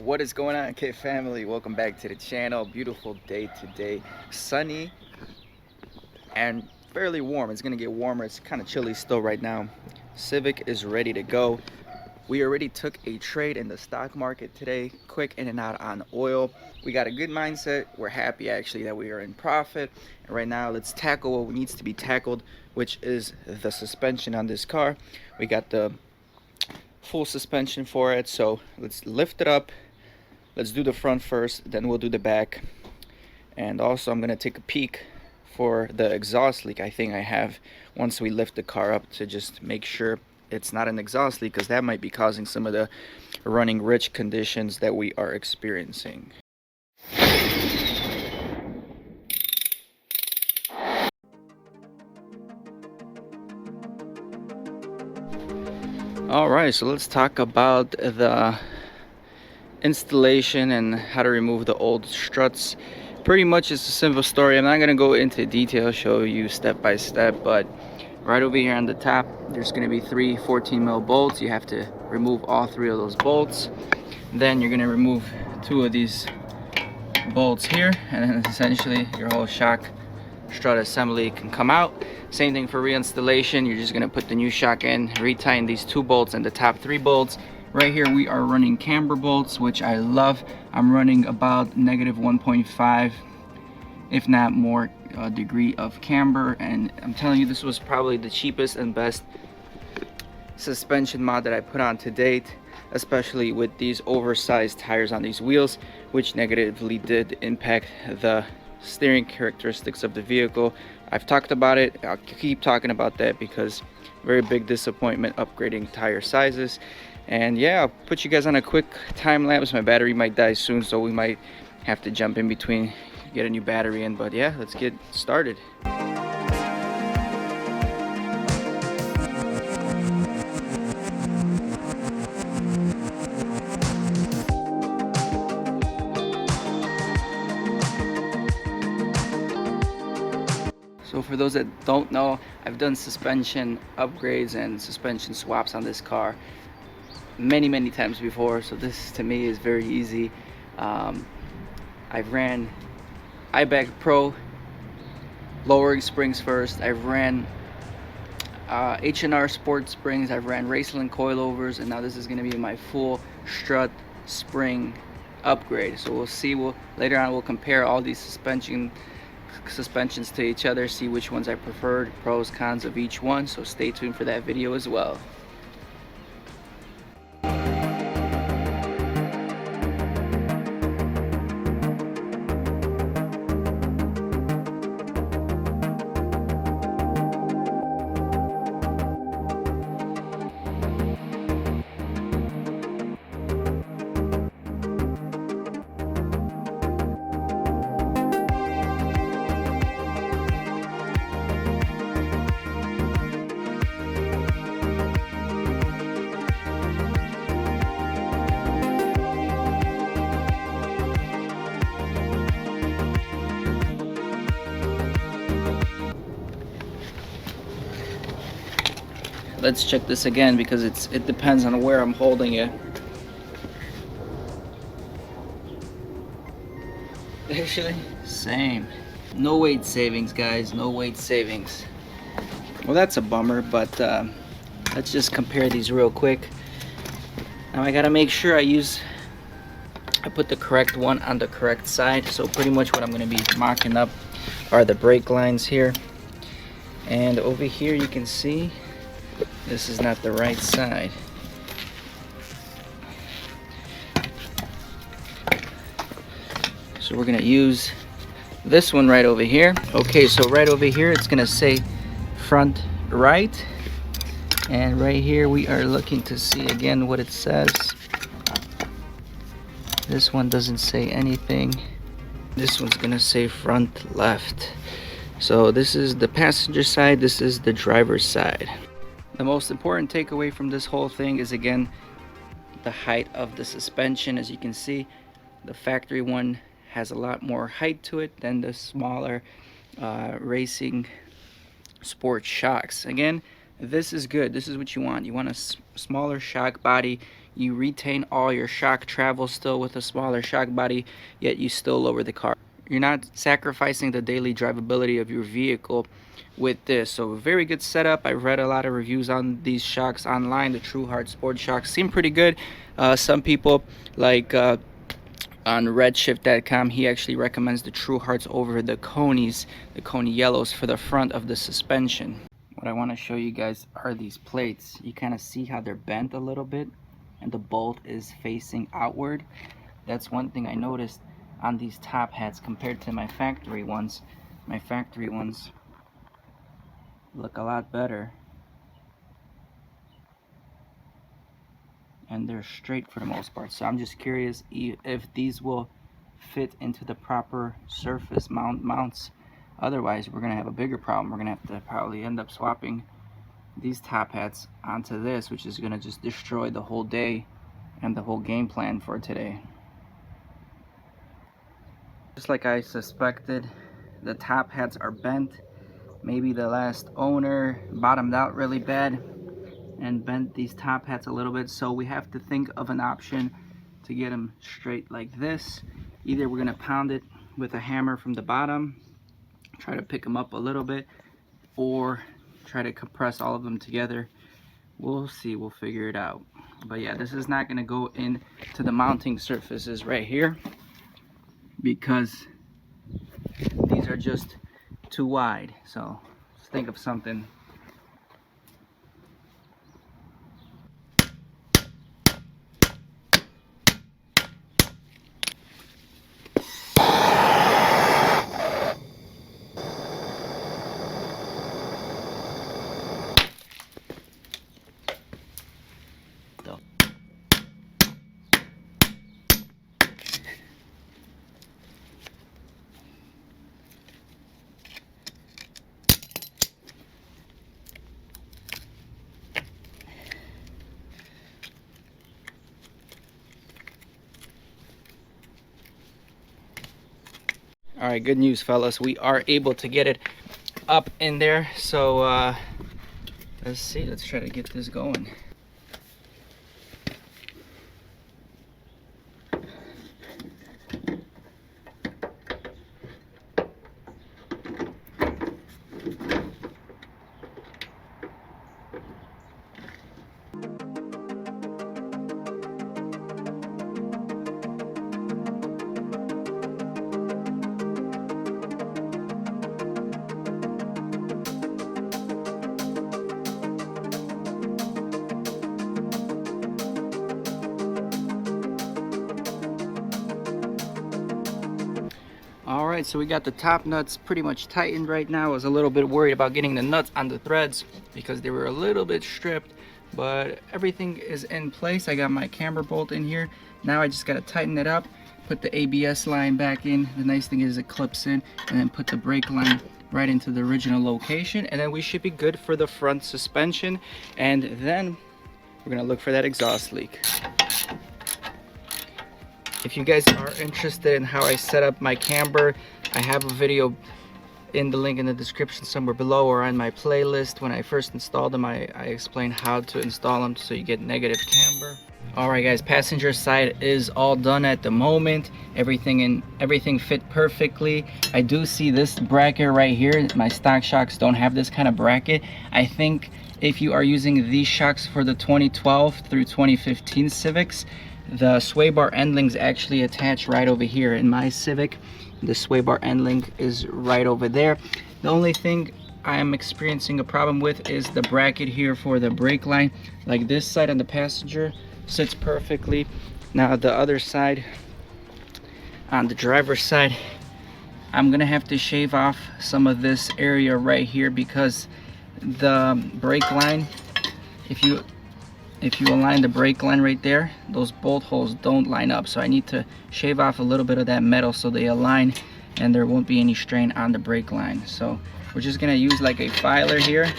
What is going on, kid family? Welcome back to the channel. Beautiful day today, sunny and fairly warm. It's gonna get warmer. It's kind of chilly still right now. Civic is ready to go. We already took a trade in the stock market today, quick in and out on oil. We got a good mindset. We're happy actually that we are in profit. And right now let's tackle what needs to be tackled, which is the suspension on this car. We got the full suspension for it, so let's lift it up. Let's do the front first, then we'll do the back. And also I'm gonna take a peek for the exhaust leak I think I have once we lift the car up, to just make sure it's not an exhaust leak, because that might be causing some of the running rich conditions that we are experiencing. Alright, so let's talk about the installation and how to remove the old struts. Pretty much it's a simple story. I'm not going to go into detail, show you step by step, but right over here on the top there's going to be three 14mm bolts. You have to remove all three of those bolts. Then you're going to remove two of these bolts here, and then essentially your whole shock strut assembly can come out. Same thing for reinstallation. You're just going to put the new shock in, retying these two bolts and the top three bolts. Right here we are running camber bolts, which I love. I'm running about -1.5 if not more degree of camber, and I'm telling you, this was probably the cheapest and best suspension mod that I put on to date, especially with these oversized tires on these wheels, which negatively did impact the steering characteristics of the vehicle. I've talked about it, I'll keep talking about that, because very big disappointment upgrading tire sizes. And yeah, I'll put you guys on a quick time lapse. My battery might die soon, so we might have to jump in between, get a new battery in. But yeah, let's get started. So for those that don't know, I've done suspension upgrades and suspension swaps on this car many times before, so this to me is very easy. I've ran iBag Pro lowering springs first. I've ran H&R Sport springs. I've ran Raceland coilovers, and now this is going to be my full strut spring upgrade. So we'll see. Later on we'll compare all these suspensions to each other, see which ones I preferred, pros, cons of each one. So stay tuned for that video as well. Let's check this again, because it depends on where I'm holding it. Actually, same. No weight savings, guys. No weight savings. Well, that's a bummer, but let's just compare these real quick. Now I gotta make sure I put the correct one on the correct side. So pretty much what I'm gonna be mocking up are the brake lines here. And over here you can see this is not the right side. So we're gonna use this one right over here. Okay, so right over here it's gonna say front right, and right here we are looking to see again what it says. This one doesn't say anything. This one's gonna say front left. So this is the passenger side, this is the driver's side. The most important takeaway from this whole thing is, again, the height of the suspension. As you can see, the factory one has a lot more height to it than the smaller racing sport shocks. Again, this is good. This is what you want. You want a smaller shock body. you retain all your shock travel still with a smaller shock body, yet you still lower the car. You're not sacrificing the daily drivability of your vehicle with this. So very good setup. I've read a lot of reviews on these shocks online. The Truehart Sport shocks seem pretty good. Some people like on redshift.com, he actually recommends the Trueharts over the Coney's, the Coney yellows, for the front of the suspension. What I want to show you guys are these plates. You kind of see how they're bent a little bit and the bolt is facing outward. That's one thing I noticed on these top hats compared to my factory ones. My factory ones look a lot better, and they're straight for the most part. So I'm just curious if these will fit into the proper surface mounts. Otherwise, we're gonna have a bigger problem. We're gonna have to probably end up swapping these top hats onto this, which is gonna just destroy the whole day and the whole game plan for today. Just like I suspected, the top hats are bent. Maybe the last owner bottomed out really bad and bent these top hats a little bit, so we have to think of an option to get them straight like this. Either we're gonna pound it with a hammer from the bottom, try to pick them up a little bit, or try to compress all of them together. We'll see, we'll figure it out. But yeah, this is not gonna go into the mounting surfaces right here because these are just too wide. So let's think of something. All right, good news, fellas. We are able to get it up in there. So let's see, let's try to get this going. Alright, so we got the top nuts pretty much tightened right now. I was a little bit worried about getting the nuts on the threads because they were a little bit stripped, but everything is in place. I got my camber bolt in here. Now I just got to tighten it up, put the ABS line back in. The nice thing is it clips in, and then put the brake line right into the original location, and then we should be good for the front suspension. And then we're gonna look for that exhaust leak. If you guys are interested in how I set up my camber, I have a video in the link in the description somewhere below, or on my playlist. When I first installed them, I explained how to install them so you get negative camber. Alright guys, passenger side is all done at the moment. Everything fit perfectly. I do see this bracket right here. My stock shocks don't have this kind of bracket. I think if you are using these shocks for the 2012 through 2015 Civics, the sway bar end links actually attach right over here. In my Civic, the sway bar end link is right over there. The only thing I am experiencing a problem with is the bracket here for the brake line. Like this side on the passenger sits perfectly. Now the other side, on the driver's side, I'm gonna have to shave off some of this area right here because the brake line, if you align the brake line right there, those bolt holes don't line up. So I need to shave off a little bit of that metal so they align and there won't be any strain on the brake line. So we're just gonna use like a filer here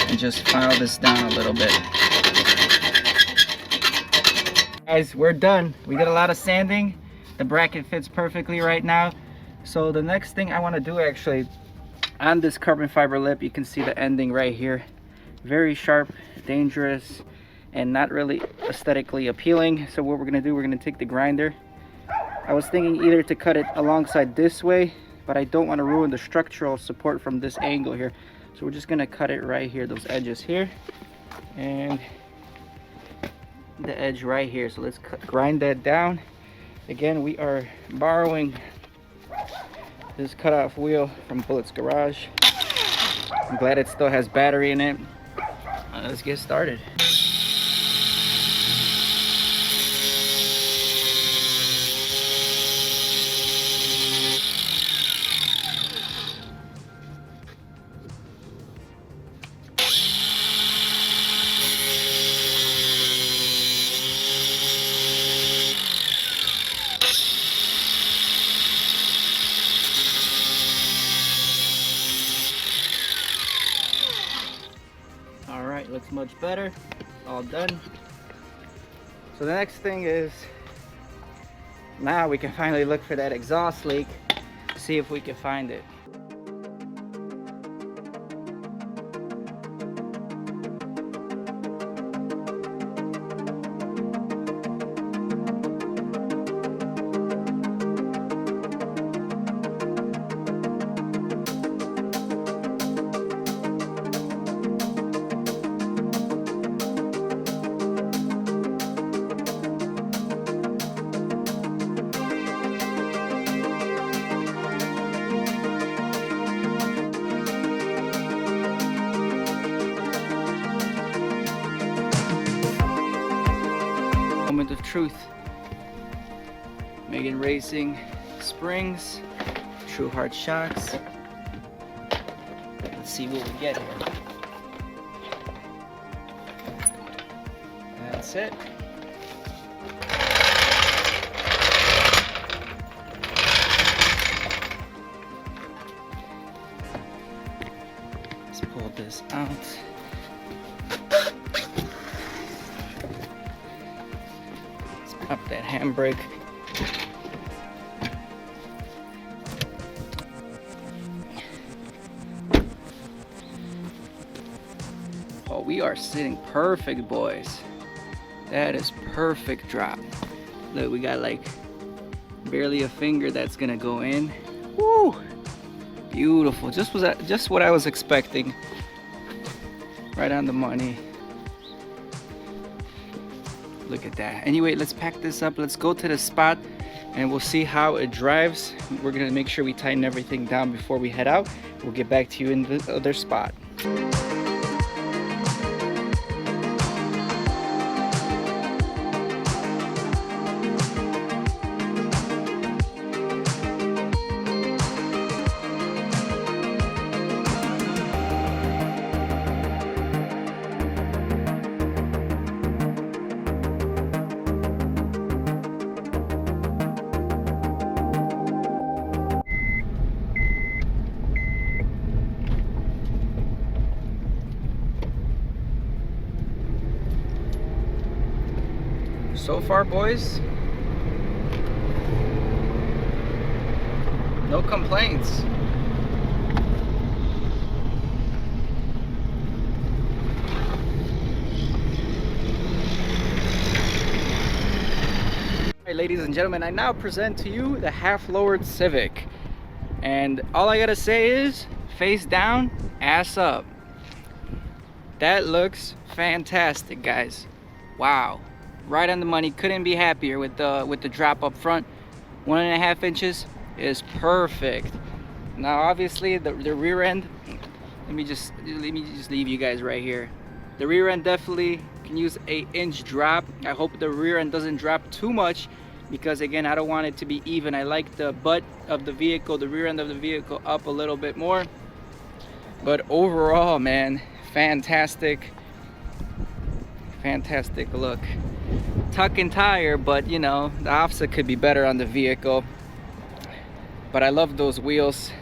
and just file this down a little bit. Guys, we're done. We did a lot of sanding. The bracket fits perfectly right now. So the next thing I want to do, actually, on this carbon fiber lip, you can see the ending right here. Very sharp, dangerous. and not really aesthetically appealing. So what we're gonna do, we're gonna take the grinder. I was thinking either to cut it alongside this way, but I don't want to ruin the structural support from this angle here. So we're just gonna cut it right here, those edges here, and the edge right here. So let's grind that down. Again, we are borrowing this cutoff wheel from Bullet's garage. I'm glad it still has battery in it. Let's get started. Alright, looks much better. All done. So the next thing is, now we can finally look for that exhaust leak, see if we can find it. Moment of truth. Megan Racing springs, Truehart shocks. Let's see what we get here. That's it. Let's pull this out. Up that handbrake. Oh, we are sitting perfect, boys. That is perfect drop. Look, we got like barely a finger that's gonna go in. Woo! Beautiful. Just what I was expecting. Right on the money. Look at that. Anyway, let's pack this up. Let's go to the spot and we'll see how it drives. We're gonna make sure we tighten everything down before we head out. We'll get back to you in the other spot. So far, boys, no complaints. Alright, ladies and gentlemen, I now present to you the half-lowered Civic. And all I gotta say is, face down, ass up. That looks fantastic, guys. Wow. Right on the money. Couldn't be happier with the drop up front. 1.5 inches is perfect. Now obviously the rear end, let me just leave you guys right here. The rear end definitely can use an inch drop. I hope the rear end doesn't drop too much, because again, I don't want it to be even. I like the butt of the vehicle, the rear end of the vehicle up a little bit more. But overall, man, fantastic look. Tuck and tire, but you know, the offset could be better on the vehicle. But I love those wheels.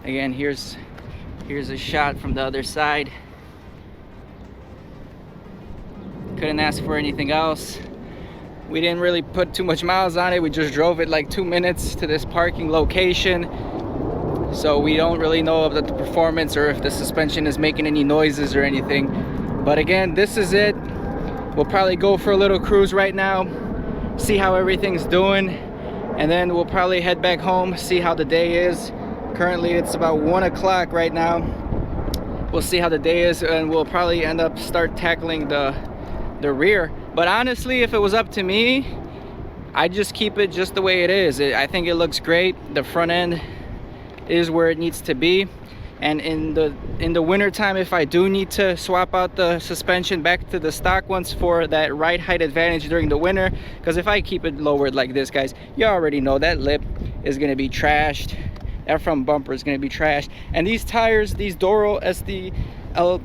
Again, here's a shot from the other side. Couldn't ask for anything else. We didn't really put too much miles on it. We just drove it like 2 minutes to this parking location. So we don't really know of the performance or if the suspension is making any noises or anything. But again, this is it. we'll probably go for a little cruise right now, see how everything's doing, and then we'll probably head back home, see how the day is. Currently it's about 1 o'clock right now. We'll see how the day is, and we'll probably end up start tackling the rear. But honestly, if it was up to me, I'd just keep it just the way it is. I think it looks great. The front end is where it needs to be. And in the winter time, if I do need to swap out the suspension back to the stock ones for that ride height advantage during the winter, because if I keep it lowered like this, guys, you already know that lip is going to be trashed. That front bumper is going to be trashed. And these tires, these Doro SDL,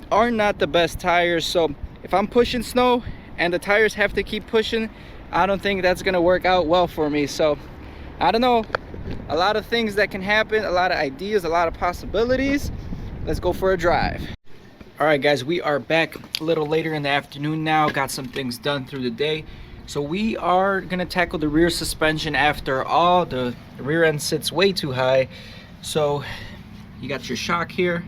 are not the best tires. So if I'm pushing snow and the tires have to keep pushing, I don't think that's going to work out well for me. So I don't know. A lot of things that can happen, a lot of ideas, a lot of possibilities. Let's go for a drive. All right, guys, we are back a little later in the afternoon now. Got some things done through the day. So we are gonna tackle the rear suspension. After all, the rear end sits way too high. So you got your shock here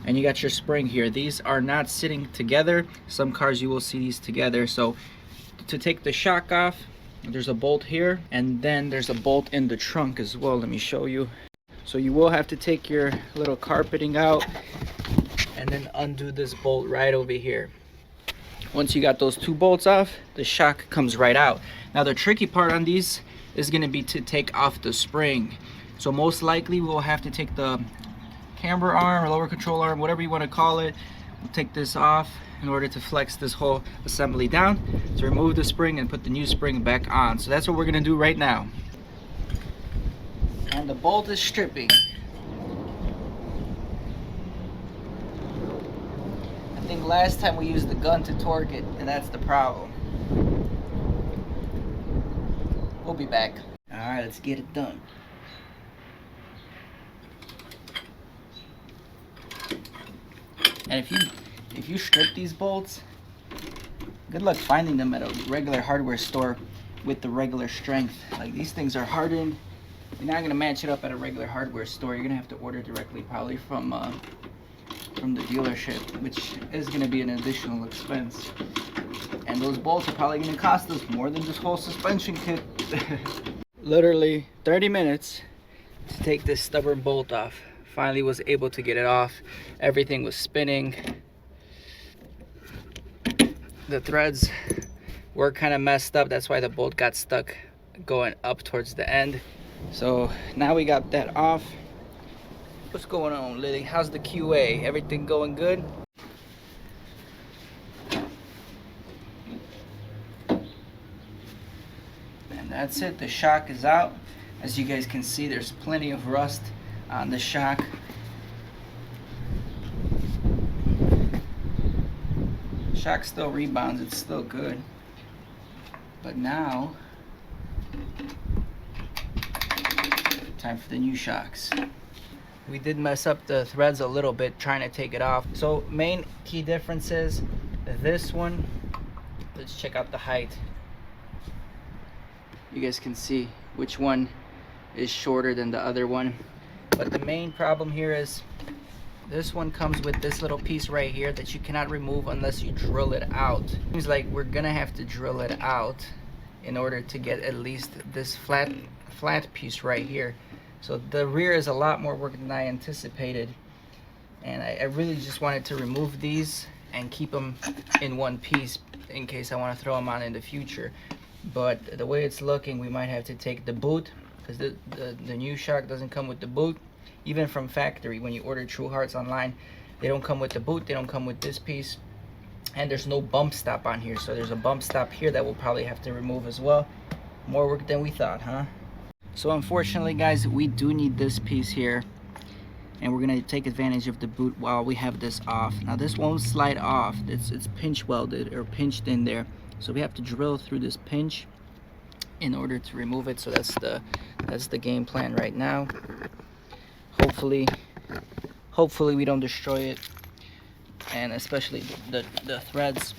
and you got your spring here. These are not sitting together. Some cars you will see these together. So to take the shock off, there's a bolt here, and then there's a bolt in the trunk as well. Let me show you. So you will have to take your little carpeting out and then undo this bolt right over here. Once you got those two bolts off, the shock comes right out. Now the tricky part on these is going to be to take off the spring. So most likely we'll have to take the camber arm or lower control arm, whatever you want to call it. We'll take this off in order to flex this whole assembly down, to remove the spring and put the new spring back on. So that's what we're gonna do right now. And the bolt is stripping. I think last time we used the gun to torque it, and that's the problem. We'll be back. All right, let's get it done. And if you strip these bolts, good luck finding them at a regular hardware store with the regular strength. Like, these things are hardened. You're not gonna match it up at a regular hardware store. You're gonna have to order directly, probably from the dealership, which is gonna be an additional expense. And those bolts are probably gonna cost us more than this whole suspension kit. Literally 30 minutes to take this stubborn bolt off. Finally was able to get it off. Everything was spinning. The threads were kind of messed up. That's why the bolt got stuck going up towards the end. So now we got that off. What's going on, Lily? How's the QA? Everything going good? And that's it. The shock is out. As you guys can see, there's plenty of rust on the shock. Shock still rebounds, it's still good. But now, time for the new shocks. We did mess up the threads a little bit trying to take it off. So main key difference is this one. Let's check out the height. You guys can see which one is shorter than the other one. But the main problem here is this one comes with this little piece right here that you cannot remove unless you drill it out. Seems like we're gonna have to drill it out in order to get at least this flat piece right here. So the rear is a lot more work than I anticipated, and I really just wanted to remove these and keep them in one piece in case I want to throw them on in the future. But the way it's looking, we might have to take the boot, because the new shock doesn't come with the boot. Even from factory, when you order Trueharts online, they don't come with the boot, they don't come with this piece, and there's no bump stop on here. So there's a bump stop here that we'll probably have to remove as well. More work than we thought, huh? So unfortunately, guys, we do need this piece here, and we're gonna take advantage of the boot while we have this off. Now this won't slide off, it's pinch welded or pinched in there, so we have to drill through this pinch in order to remove it. So that's the game plan right now. Hopefully we don't destroy it, and especially the threads.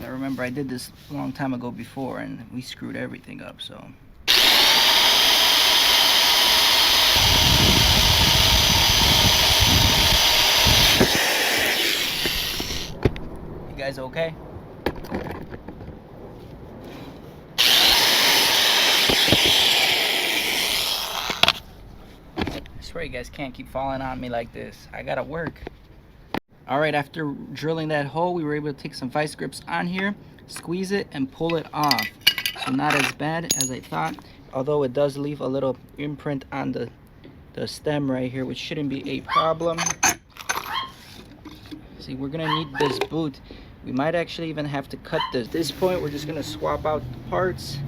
Now remember, I did this a long time ago before and we screwed everything up. So you guys okay? you guys can't keep falling on me like this. I gotta work. All right, after drilling that hole, we were able to take some vice grips on here, squeeze it, and pull it off. So not as bad as I thought, although it does leave a little imprint on the stem right here, which shouldn't be a problem. See, we're gonna need this boot. We might actually even have to cut this. At this point, we're just gonna swap out the parts.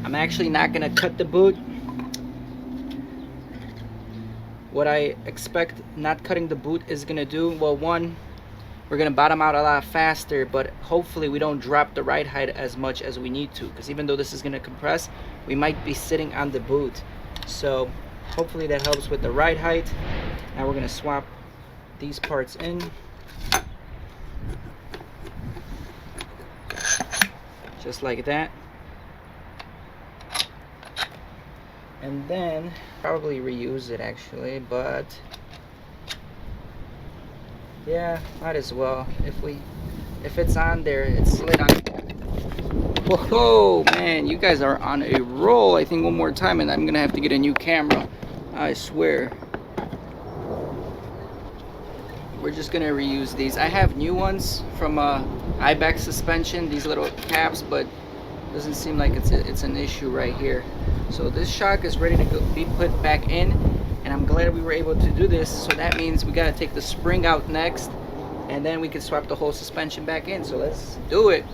I'm actually not gonna cut the boot. What I expect not cutting the boot is gonna do, well, one, we're gonna bottom out a lot faster, but hopefully we don't drop the ride height as much as we need to, because even though this is gonna compress, we might be sitting on the boot. So hopefully that helps with the ride height. Now we're gonna swap these parts in. Just like that. And then probably reuse it actually, but yeah, might as well. If it's on there, it's slid on. Whoa, man, you guys are on a roll. I think one more time and I'm gonna have to get a new camera, I swear. We're just gonna reuse these. I have new ones from Ibex suspension, these little caps, but doesn't seem like it's an issue right here. So this shock is ready to be put back in, and I'm glad we were able to do this. So that means we gotta take the spring out next, and then we can swap the whole suspension back in. So let's do it.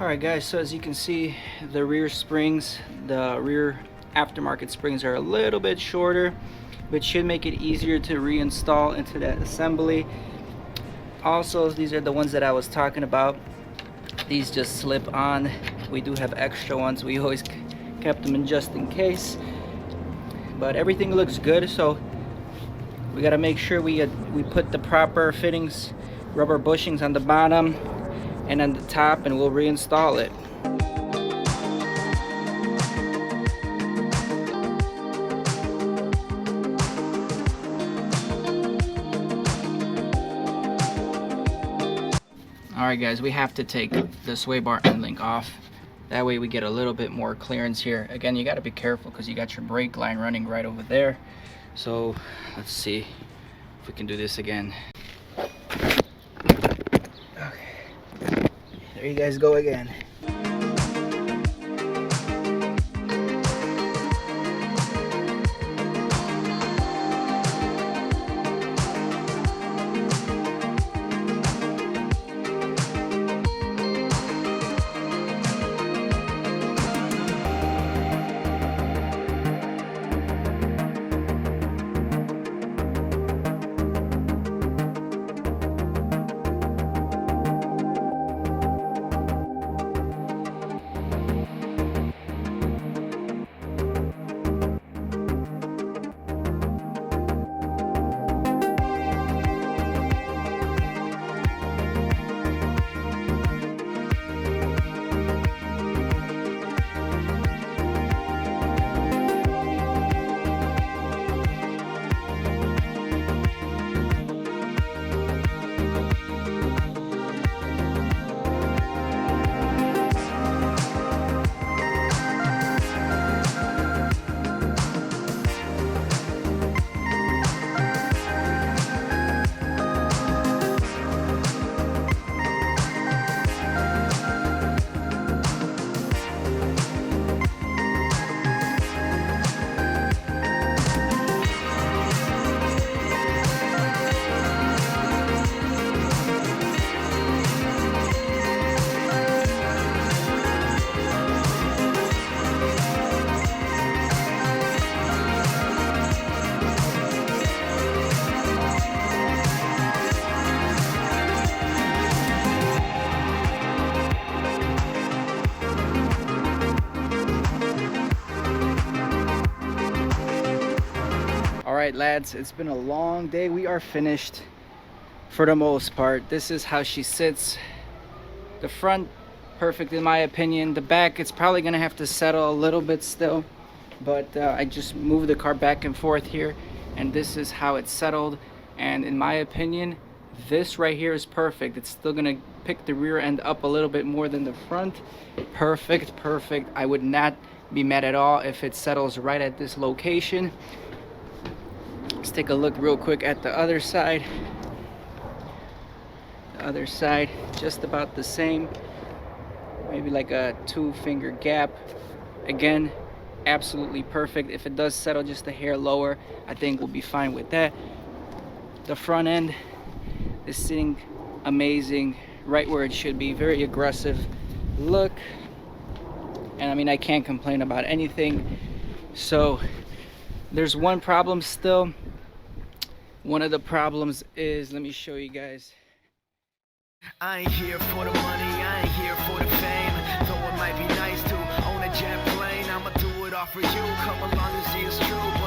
Alright guys, so as you can see, the rear springs, the rear aftermarket springs are a little bit shorter, which should make it easier to reinstall into that assembly. Also, these are the ones that I was talking about. These just slip on. We do have extra ones. We always kept them in just in case. But everything looks good, so we got to make sure we put the proper fittings, rubber bushings on the bottom and on the top, and we'll reinstall it. Alright guys, we have to take the sway bar end link off. That way we get a little bit more clearance here. Again, you got to be careful because you got your brake line running right over there. So let's see if we can do this again. There you guys go again. right, lads, it's been a long day. We are finished for the most part. This is how she sits. The front, perfect in my opinion. The back, it's probably gonna have to settle a little bit still, but I just moved the car back and forth here, and this is how it's settled. And in my opinion, this right here is perfect. It's still gonna pick the rear end up a little bit more than the front. Perfect, perfect. I would not be mad at all if it settles right at this location. Let's take a look real quick at the other side. The other side, just about the same. Maybe like a 2-finger gap. Again, absolutely perfect. If it does settle just a hair lower, I think we'll be fine with that. The front end is sitting amazing, right where it should be. Very aggressive look. And I mean, I can't complain about anything. So there's one problem still. One of the problems is, let me show you guys. I ain't here for the money, I ain't here for the fame. Though it might be nice to own a jet plane, I'ma do it all for you. Come along and see it's true.